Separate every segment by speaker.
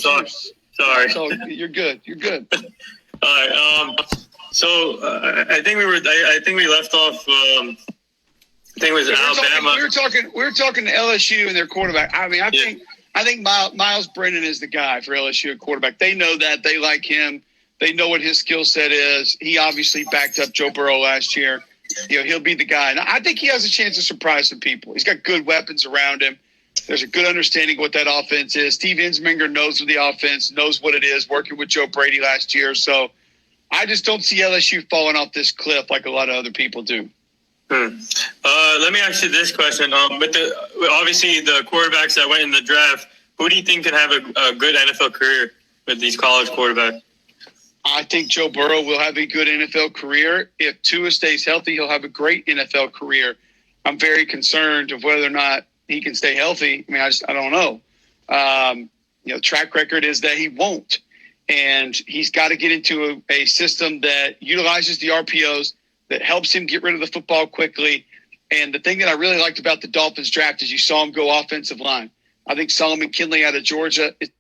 Speaker 1: sorry.
Speaker 2: So you're good. You're good.
Speaker 1: All right. I think we left off. I think it was Alabama.
Speaker 2: We were talking to LSU and their quarterback. I mean, I think Miles Brennan is the guy for LSU at quarterback. They know that. They like him. They know what his skill set is. He obviously backed up Joe Burrow last year. He'll be the guy. And I think he has a chance to surprise some people. He's got good weapons around him. There's a good understanding of what that offense is. Steve Ensminger knows the offense, knows what it is, working with Joe Brady last year. So I just don't see LSU falling off this cliff like a lot of other people do.
Speaker 1: Let me ask you this question. Obviously the quarterbacks that went in the draft, who do you think can have a good NFL career with these college quarterbacks?
Speaker 2: I think Joe Burrow will have a good NFL career. If Tua stays healthy, he'll have a great NFL career. I'm very concerned of whether or not he can stay healthy. I mean, I don't know. Track record is that he won't. And he's got to get into a system that utilizes the RPOs, that helps him get rid of the football quickly. And the thing that I really liked about the Dolphins draft is you saw him go offensive line. I think Solomon Kinley out of Georgia is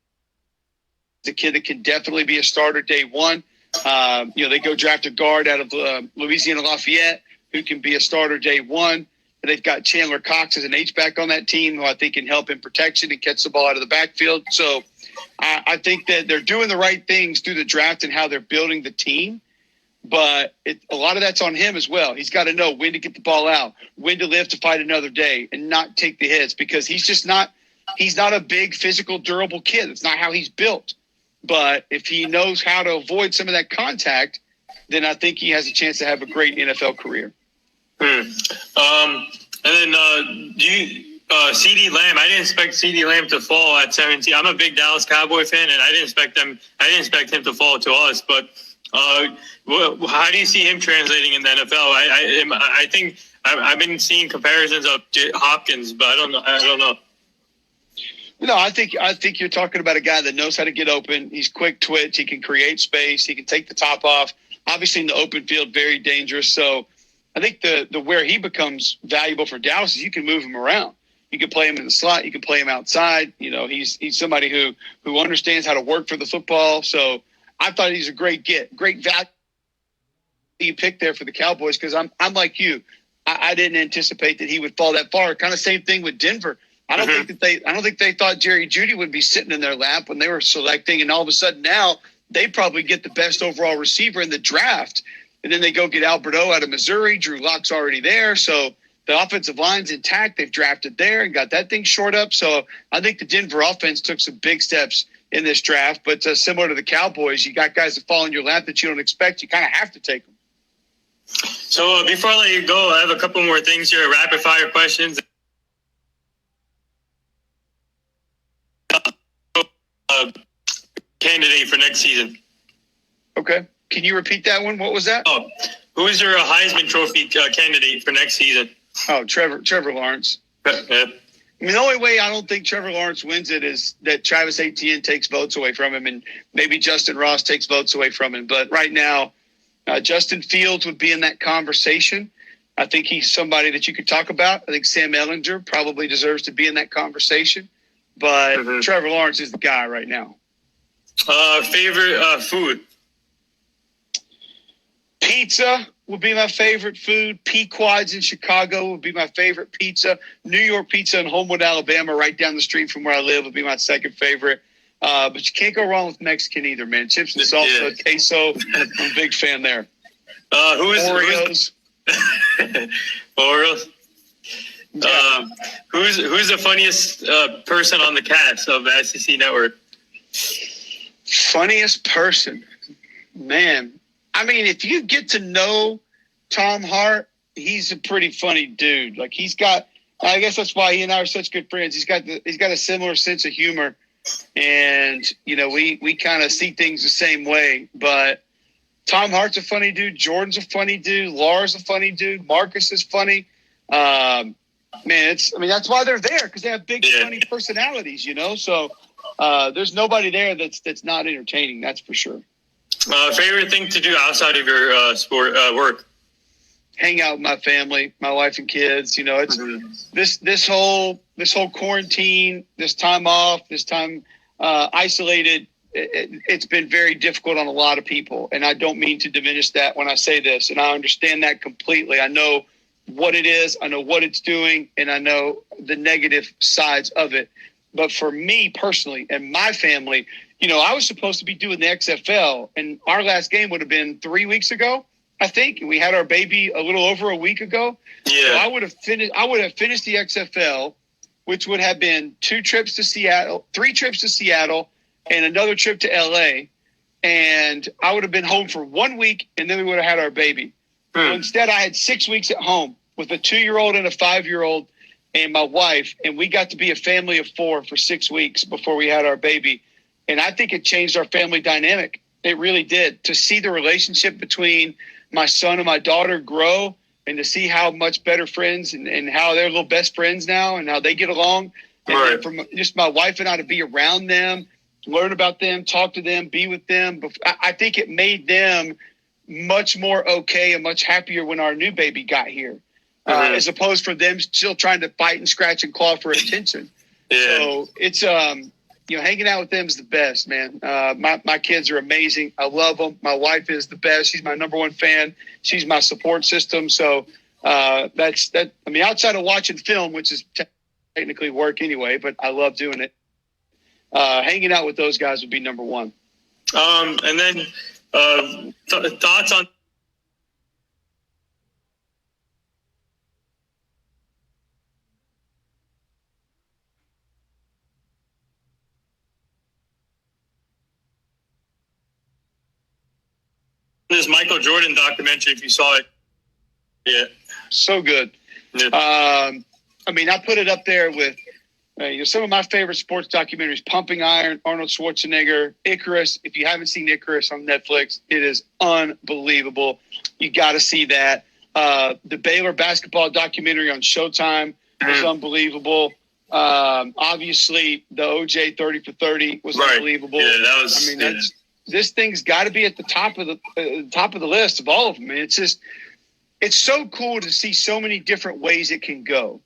Speaker 2: a kid that can definitely be a starter day one. They go draft a guard out of Louisiana Lafayette who can be a starter day one. And they've got Chandler Cox as an H-back on that team who I think can help in protection and catch the ball out of the backfield. So I think that they're doing the right things through the draft and how they're building the team. But a lot of that's on him as well. He's got to know when to get the ball out, when to live to fight another day, and not take the hits because he's not a big, physical, durable kid. It's not how he's built. But if he knows how to avoid some of that contact, then I think he has a chance to have a great NFL career.
Speaker 1: And then CeeDee Lamb, I didn't expect CeeDee Lamb to fall at 17. I'm a big Dallas Cowboy fan, and I didn't expect him to fall to us. But how do you see him translating in the NFL? I think I've been seeing comparisons of Hopkins, but I don't know.
Speaker 2: No, I think you're talking about a guy that knows how to get open. He's quick twitch. He can create space. He can take the top off. Obviously, in the open field, very dangerous. So I think the where he becomes valuable for Dallas is you can move him around. You can play him in the slot. You can play him outside. He's somebody who understands how to work for the football. So I thought he's a great value pick there for the Cowboys because I'm like you. I didn't anticipate that he would fall that far. Kind of same thing with Denver. I don't think they thought Jerry Jeudy would be sitting in their lap when they were selecting, and all of a sudden now they probably get the best overall receiver in the draft, and then they go get Alberto out of Missouri. Drew Lock's already there, so the offensive line's intact. They've drafted there and got that thing shored up. So I think the Denver offense took some big steps in this draft, but similar to the Cowboys, you got guys that fall in your lap that you don't expect. You kind of have to take them.
Speaker 1: So before I let you go, I have a couple more things here, rapid fire questions. Candidate for next season.
Speaker 2: Okay. Can you repeat that one? What was that?
Speaker 1: Oh, who is your Heisman Trophy candidate for next season?
Speaker 2: Oh, Trevor Lawrence.
Speaker 1: Yeah.
Speaker 2: I mean, the only way I don't think Trevor Lawrence wins it is that Travis Etienne takes votes away from him and maybe Justin Ross takes votes away from him. But right now, Justin Fields would be in that conversation. I think he's somebody that you could talk about. I think Sam Ehlinger probably deserves to be in that conversation. But Trevor Lawrence is the guy right now.
Speaker 1: Favorite food?
Speaker 2: Pizza would be my favorite food. Pequod's in Chicago would be my favorite pizza. New York pizza in Homewood, Alabama, right down the street from where I live, would be my second favorite. But you can't go wrong with Mexican either, man. Chips and salsa, queso. I'm a big fan there.
Speaker 1: Oreos. Oreos. Yeah. Who's the funniest person on the cast of the SEC Network?
Speaker 2: Funniest person, man. I mean, if you get to know Tom Hart, he's a pretty funny dude. Like I guess that's why he and I are such good friends. He's got a similar sense of humor, and we kind of see things the same way. But Tom Hart's a funny dude. Jordan's a funny dude. Laura's a funny dude. Marcus is funny. Man, that's why they're there, because they have big, funny personalities, So there's nobody there that's not entertaining. That's for sure.
Speaker 1: Favorite thing to do outside of your sport work?
Speaker 2: Hang out with my family, my wife and kids. It's this whole quarantine, this time off, this time isolated. It's been very difficult on a lot of people, and I don't mean to diminish that when I say this, and I understand that completely. I know what it is, I know what it's doing, and I know the negative sides of it. But for me personally and my family, I was supposed to be doing the XFL, and our last game would have been 3 weeks ago, I think. And we had our baby a little over a week ago.
Speaker 1: Yeah.
Speaker 2: So I would have finished the XFL, which would have been 3 trips to Seattle, and another trip to LA. And I would have been home for 1 week, and then we would have had our baby. So instead, I had 6 weeks at home with a 2-year-old and a 5-year-old and my wife, and we got to be a family of 4 for 6 weeks before we had our baby. And I think it changed our family dynamic. It really did. To see the relationship between my son and my daughter grow, and to see how much better friends and how they're little best friends now and how they get along. And from just my wife and I to be around them, learn about them, talk to them, be with them. I think it made them much more okay and much happier when our new baby got here, as opposed for them still trying to fight and scratch and claw for attention. Yeah. So it's, hanging out with them is the best, man. My kids are amazing. I love them. My wife is the best. She's my number one fan. She's my support system. So that's that. I mean, outside of watching film, which is technically work anyway, but I love doing it. Hanging out with those guys would be number one.
Speaker 1: And then thoughts on this Michael Jordan documentary, if you saw it yet.
Speaker 2: So good. Yeah. I put it up there with some of my favorite sports documentaries: Pumping Iron, Arnold Schwarzenegger, Icarus. If you haven't seen Icarus on Netflix, it is unbelievable. You got to see that. The Baylor basketball documentary on Showtime was unbelievable. Obviously, the OJ 30 for 30 was unbelievable.
Speaker 1: Yeah, that was.
Speaker 2: This thing's got to be at the top of the list of all of them. It's so cool to see so many different ways it can go.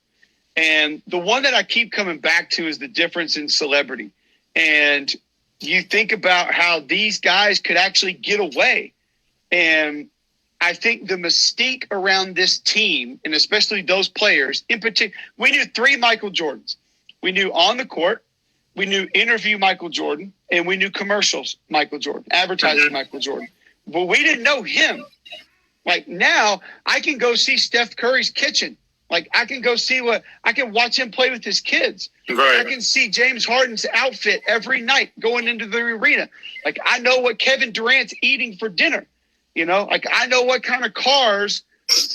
Speaker 2: And the one that I keep coming back to is the difference in celebrity. And you think about how these guys could actually get away. And I think the mystique around this team, and especially those players in particular, we knew 3 Michael Jordans. We knew on the court, we knew interview Michael Jordan, and we knew commercials Michael Jordan, advertising Michael Jordan. But we didn't know him. Like now, I can go see Steph Curry's kitchen. Like I can go see I can watch him play with his kids.
Speaker 1: Right.
Speaker 2: I can see James Harden's outfit every night going into the arena. Like I know what Kevin Durant's eating for dinner. Like I know what kind of cars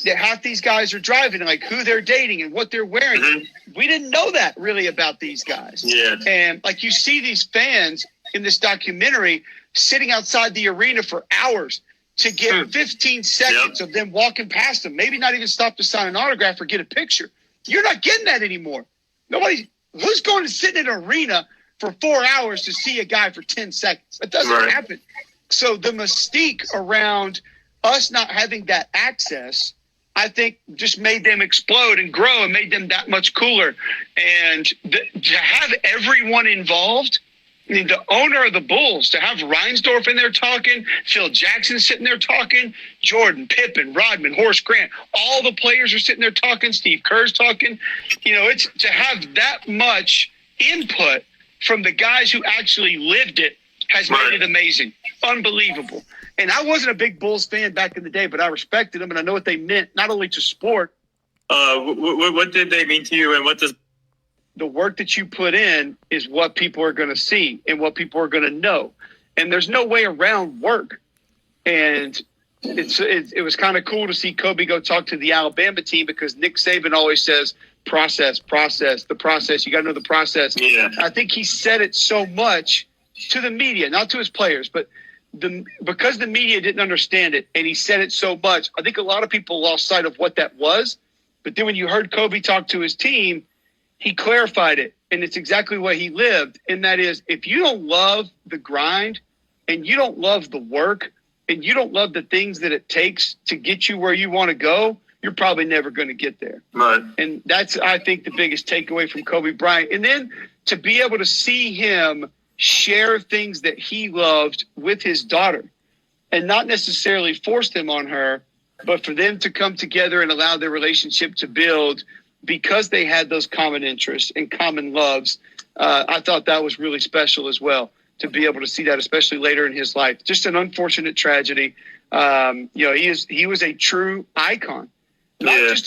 Speaker 2: that half these guys are driving, and like who they're dating and what they're wearing. We didn't know that really about these guys.
Speaker 1: Yeah.
Speaker 2: And like you see these fans in this documentary sitting outside the arena for hours to get 15 seconds of them walking past them, maybe not even stop to sign an autograph or get a picture. You're not getting that anymore. Who's going to sit in an arena for 4 hours to see a guy for 10 seconds? That doesn't happen. So the mystique around us not having that access, I think, just made them explode and grow and made them that much cooler. And to have everyone involved, the owner of the Bulls, to have Reinsdorf in there talking, Phil Jackson sitting there talking, Jordan, Pippen, Rodman, Horace Grant, all the players are sitting there talking, Steve Kerr's talking. It's to have that much input from the guys who actually lived it has made it amazing. Unbelievable. And I wasn't a big Bulls fan back in the day, but I respected them, and I know what they meant, not only to sport.
Speaker 1: What did they mean to you, and what does
Speaker 2: the work that you put in is what people are going to see and what people are going to know. And there's no way around work. And it was kind of cool to see Kobe go talk to the Alabama team, because Nick Saban always says, process, the process. You got to know the process.
Speaker 1: Yeah.
Speaker 2: I think he said it so much to the media, not to his players, but because the media didn't understand it and he said it so much, I think a lot of people lost sight of what that was. But then when you heard Kobe talk to his team, he clarified it, and it's exactly what he lived. And that is, if you don't love the grind and you don't love the work and you don't love the things that it takes to get you where you want to go, you're probably never going to get there.
Speaker 1: Right.
Speaker 2: And that's, I think, the biggest takeaway from Kobe Bryant. And then to be able to see him share things that he loved with his daughter and not necessarily force them on her, but for them to come together and allow their relationship to build because they had those common interests and common loves. I thought that was really special as well, to be able to see that, especially later in his life. Just an unfortunate tragedy. He was a true icon, not just in